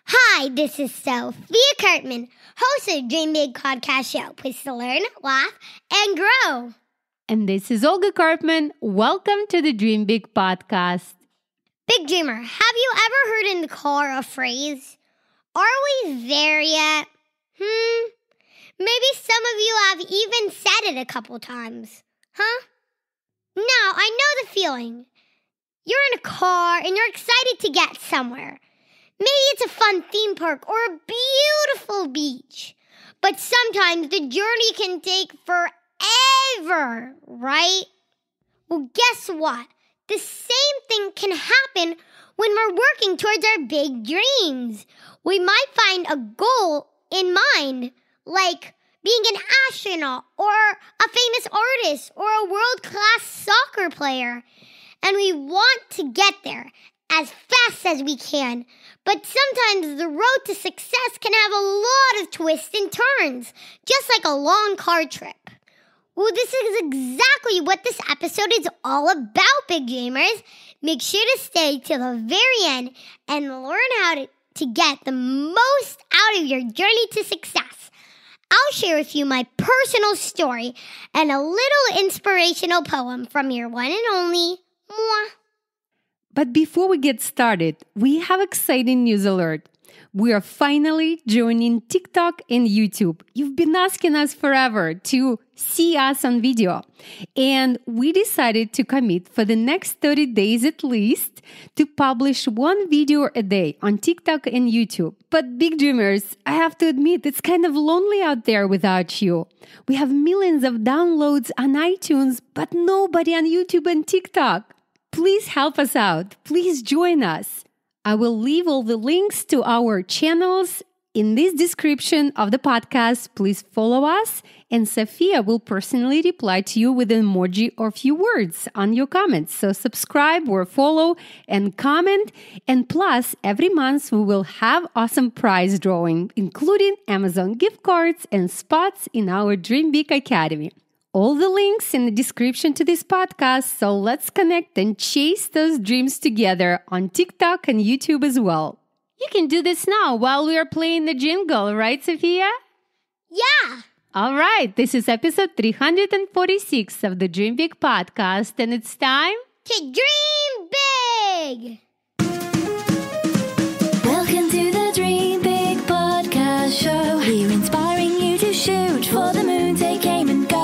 Hi, this is Sophiakarpman, host of Dream Big Podcast Show. Please to learn, laugh, and grow. And this is olgakarpman. Welcome to the Dream Big Podcast. Big Dreamer, have you ever heard in the car a phrase, "Are we there yet?" Maybe some of you have even said it a couple times. Now, I know the feeling. You're in a car and you're excited to get somewhere. Maybe it's a fun theme park or a beautiful beach. But sometimes the journey can take forever, right? Well, guess what? The same thing can happen when we're working towards our big dreams. We might find a goal in mind, like being an astronaut or a famous artist or a world-class soccer player. And we want to get there as fast as we can. But sometimes the road to success can have a lot of twists and turns, just like a long car trip. Well, this is exactly what this episode is all about, Big Dreamers. Make sure to stay till the very end and learn how to get the most out of your journey to success. I'll share with you my personal story and a little inspirational poem from your one and only moi. But before we get started, we have exciting news alert. We are finally joining TikTok and YouTube. You've been asking us forever to see us on video. And we decided to commit for the next 30 days at least to publish one video a day on TikTok and YouTube. But Big Dreamers, I have to admit, it's kind of lonely out there without you. We have millions of downloads on iTunes, but nobody on YouTube and TikTok. Please help us out. Please join us. I will leave all the links to our channels in this description of the podcast. Please follow us, and Sophia will personally reply to you with an emoji or few words on your comments. So subscribe or follow and comment. And plus, every month we will have awesome prize drawing, including Amazon gift cards and spots in our Dream Big Academy. All the links in the description to this podcast, so let's connect and chase those dreams together on TikTok and YouTube as well. You can do this now while we are playing the jingle, right, Sophia? Yeah! All right, this is episode 346 of the Dream Big Podcast, and it's time to dream big! Welcome to the Dream Big Podcast Show. We're inspiring you to shoot for the moon, take aim and go.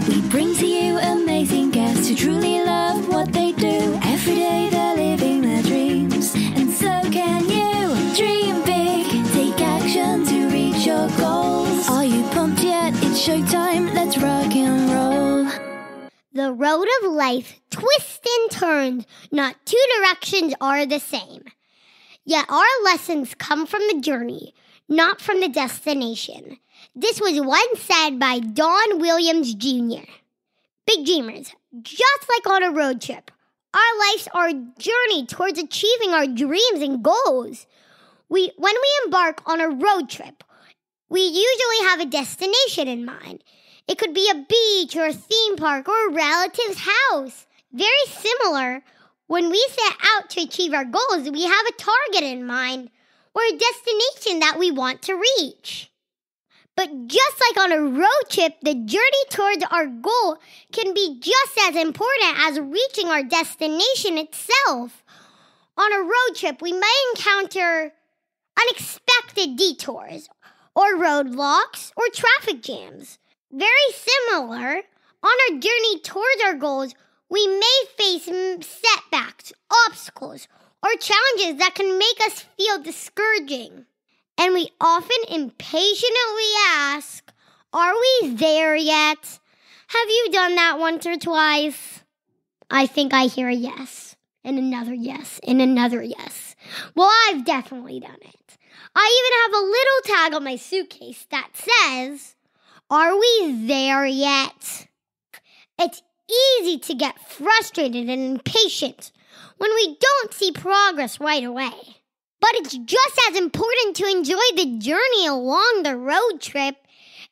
We bring to you amazing guests who truly love what they do. Every day they're living their dreams, and so can you. Dream big, take action to reach your goals. Are you pumped yet? It's showtime, let's rock and roll. The road of life twists and turns, not two directions are the same. Yet our lessons come from the journey, not from the destination. This was once said by Don Williams Jr. Big Dreamers, just like on a road trip, our lives are a journey towards achieving our dreams and goals. When we embark on a road trip, we usually have a destination in mind. It could be a beach or a theme park or a relative's house. Very similar, when we set out to achieve our goals, we have a target in mind or a destination that we want to reach. But just like on a road trip, the journey towards our goal can be just as important as reaching our destination itself. On a road trip, we may encounter unexpected detours or roadblocks or traffic jams. Very similar, on our journey towards our goals, we may face setbacks, obstacles, or challenges that can make us feel discouraging. And we often impatiently ask, are we there yet? Have you done that once or twice? I think I hear a yes, and another yes, and another yes. Well, I've definitely done it. I even have a little tag on my suitcase that says, are we there yet? It's easy to get frustrated and impatient when we don't see progress right away. But it's just as important to enjoy the journey along the road trip.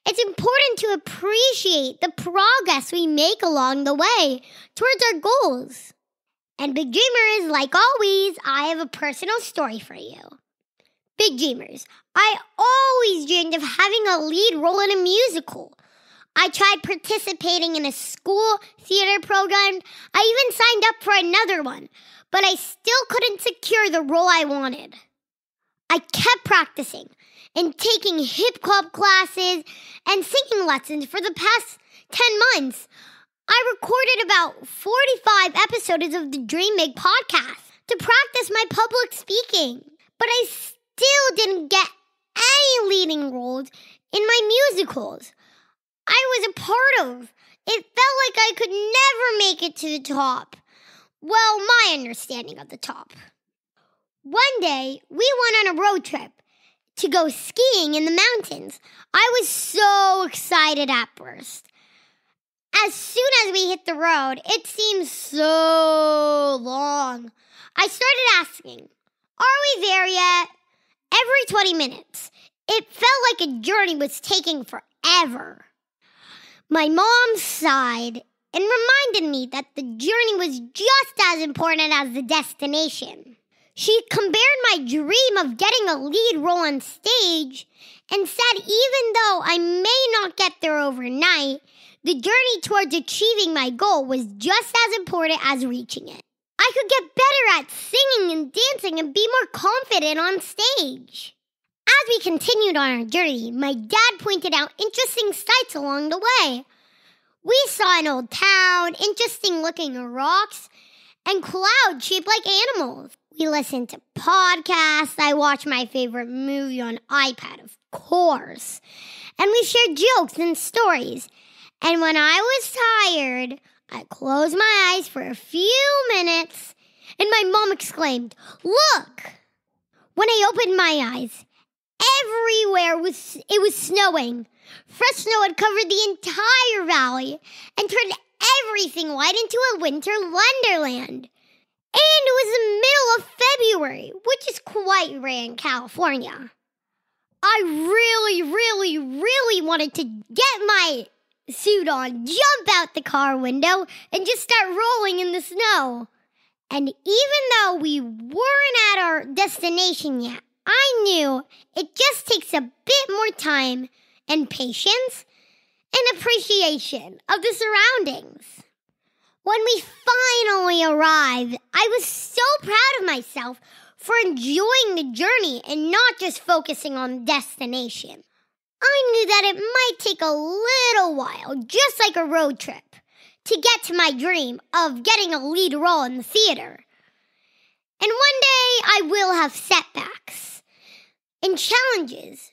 It's important to appreciate the progress we make along the way towards our goals. And Big Dreamers, like always, I have a personal story for you. Big dreamers, I always dreamed of having a lead role in a musical. I tried participating in a school theater program. I even signed up for another one, but I still couldn't secure the role I wanted. I kept practicing and taking hip-hop classes and singing lessons for the past 10 months. I recorded about 45 episodes of the Dream Big podcast to practice my public speaking, but I still didn't get any leading roles in my musicals I was a part of. It felt like I could never make it to the top. Well, my understanding of the top. One day, we went on a road trip to go skiing in the mountains. I was so excited at first. As soon as we hit the road, it seemed so long. I started asking, "Are we there yet?" Every 20 minutes. It felt like a journey was taking forever. My mom sighed and reminded me that the journey was just as important as the destination. She compared my dream of getting a lead role on stage and said even though I may not get there overnight, the journey towards achieving my goal was just as important as reaching it. I could get better at singing and dancing and be more confident on stage. As we continued on our journey, my dad pointed out interesting sights along the way. We saw an old town, interesting looking rocks, and clouds shaped like animals. We listened to podcasts. I watched my favorite movie on iPad, of course. And we shared jokes and stories. And when I was tired, I closed my eyes for a few minutes, and my mom exclaimed, "Look!" When I opened my eyes, everywhere it was snowing. Fresh snow had covered the entire valley and turned everything white into a winter wonderland. And it was the middle of February, which is quite rare in California. I really wanted to get my suit on, jump out the car window, and just start rolling in the snow. And even though we weren't at our destination yet, I knew it just takes a bit more time and patience and appreciation of the surroundings. When we finally arrived, I was so proud of myself for enjoying the journey and not just focusing on the destination. I knew that it might take a little while, just like a road trip, to get to my dream of getting a lead role in the theater. And one day I will have setbacks and challenges,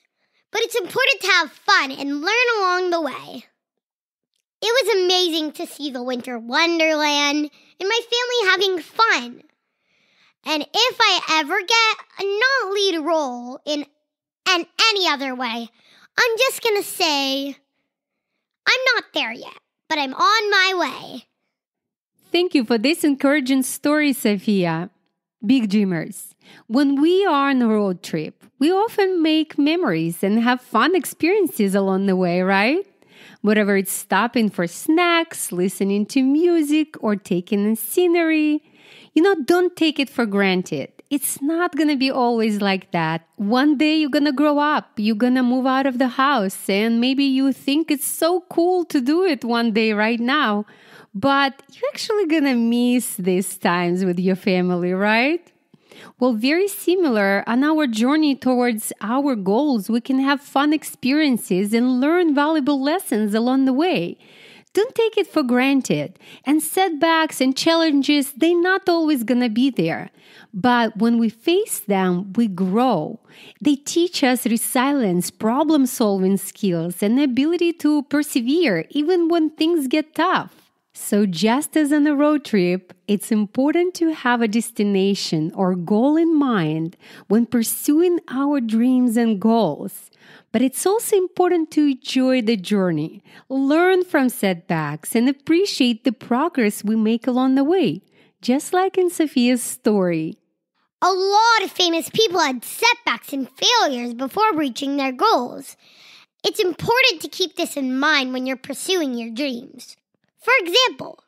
but it's important to have fun and learn along the way. It was amazing to see the winter wonderland and my family having fun. And if I ever get a non-lead role in any other way, I'm just going to say, I'm not there yet, but I'm on my way. Thank you for this encouraging story, Sophia. Big dreamers, when we are on a road trip, we often make memories and have fun experiences along the way, right? Whether it's stopping for snacks, listening to music, or taking in scenery, don't take it for granted. It's not going to be always like that. One day you're going to grow up, you're going to move out of the house, and maybe you think it's so cool to do it one day right now, but you're actually going to miss these times with your family, right? Well, very similar on our journey towards our goals, we can have fun experiences and learn valuable lessons along the way. Don't take it for granted. And setbacks and challenges, they're not always going to be there. But when we face them, we grow. They teach us resilience, problem-solving skills, and the ability to persevere even when things get tough. So just as on a road trip, it's important to have a destination or goal in mind when pursuing our dreams and goals. But it's also important to enjoy the journey, learn from setbacks, and appreciate the progress we make along the way, just like in Sophia's story. A lot of famous people had setbacks and failures before reaching their goals. It's important to keep this in mind when you're pursuing your dreams. For example,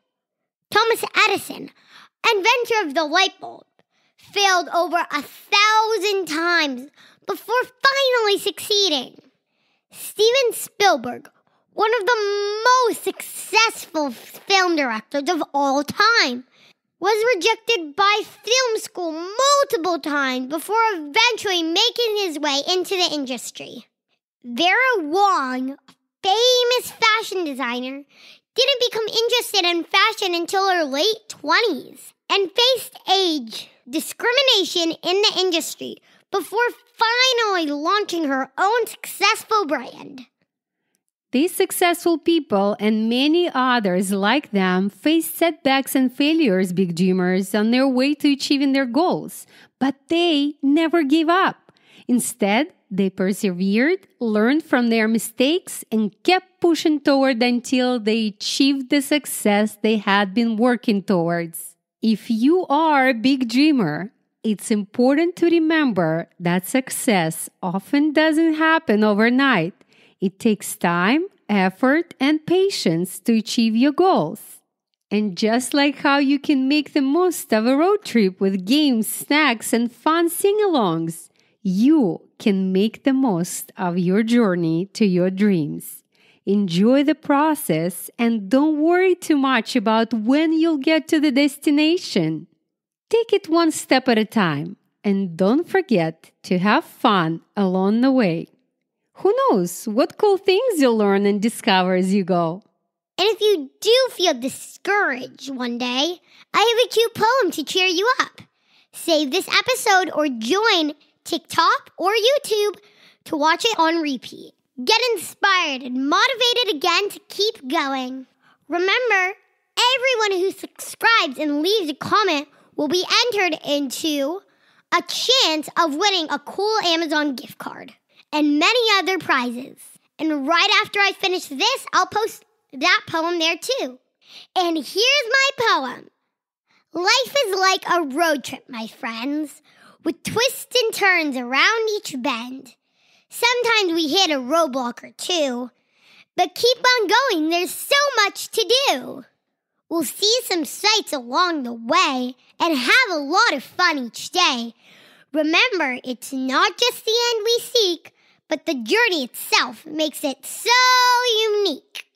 Thomas Edison, inventor of the light bulb, failed over 1,000 times before finally succeeding. Steven Spielberg, one of the most successful film directors of all time, was rejected by film school multiple times before eventually making his way into the industry. Vera Wang, a famous fashion designer, didn't become interested in fashion until her late 20s and faced age discrimination in the industry before finally launching her own successful brand. These successful people and many others like them face setbacks and failures, big dreamers, on their way to achieving their goals. But they never gave up. Instead, they persevered, learned from their mistakes, and kept pushing toward until they achieved the success they had been working towards. If you are a big dreamer, it's important to remember that success often doesn't happen overnight. It takes time, effort, and patience to achieve your goals. And just like how you can make the most of a road trip with games, snacks, and fun sing-alongs, you can make the most of your journey to your dreams. Enjoy the process and don't worry too much about when you'll get to the destination. Take it one step at a time and don't forget to have fun along the way. Who knows what cool things you'll learn and discover as you go. And if you do feel discouraged one day, I have a cute poem to cheer you up. Save this episode or join TikTok or YouTube to watch it on repeat. Get inspired and motivated again to keep going. Remember, everyone who subscribes and leaves a comment will be entered into a chance of winning a cool Amazon gift card and many other prizes. And right after I finish this, I'll post that poem there too. And here's my poem. Life is like a road trip, my friends, with twists and turns around each bend. Sometimes we hit a roadblock or two, but keep on going, there's so much to do. We'll see some sights along the way and have a lot of fun each day. Remember, it's not just the end we seek, but the journey itself makes it so unique.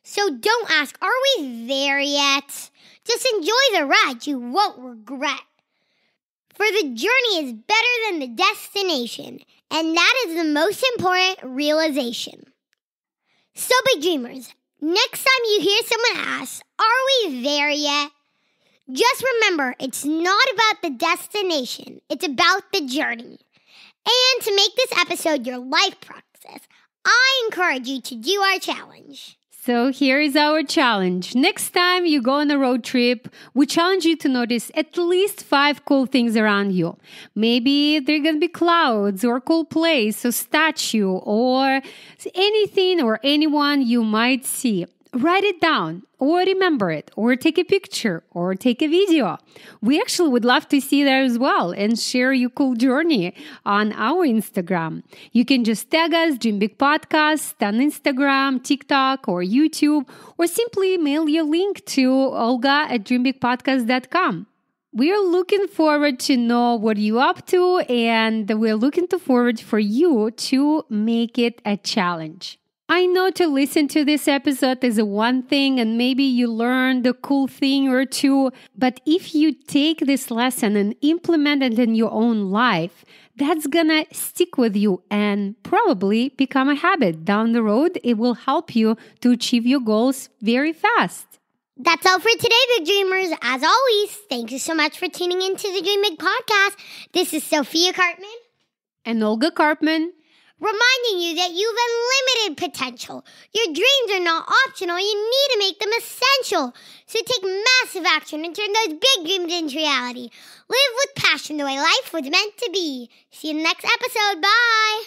So don't ask, are we there yet? Just enjoy the ride, you won't regret. For the journey is better than the destination, and that is the most important realization. So, big dreamers, next time you hear someone ask, are we there yet? Just remember, it's not about the destination, it's about the journey. And to make this episode your life practice, I encourage you to do our challenge. So here is our challenge. Next time you go on a road trip, we challenge you to notice at least 5 cool things around you. Maybe they're going to be clouds or cool place or statue or anything or anyone you might see. Write it down or remember it or take a picture or take a video. We actually would love to see that as well and share your cool journey on our Instagram. You can just tag us, Dream Big Podcast, on Instagram, TikTok, or YouTube, or simply mail your link to olga@dreambigpodcast.com. We are looking forward to know what you're up to, and we're looking forward for you to make it a challenge. I know to listen to this episode is one thing and maybe you learned a cool thing or two, but if you take this lesson and implement it in your own life, that's gonna stick with you and probably become a habit. Down the road, it will help you to achieve your goals very fast. That's all for today, Big Dreamers. As always, thank you so much for tuning into the Dream Big Podcast. This is Sophia Karpman and Olga Karpman, reminding you that you've unlimited potential. Your dreams are not optional. You need to make them essential. So take massive action and turn those big dreams into reality. Live with passion the way life was meant to be. See you in the next episode. Bye.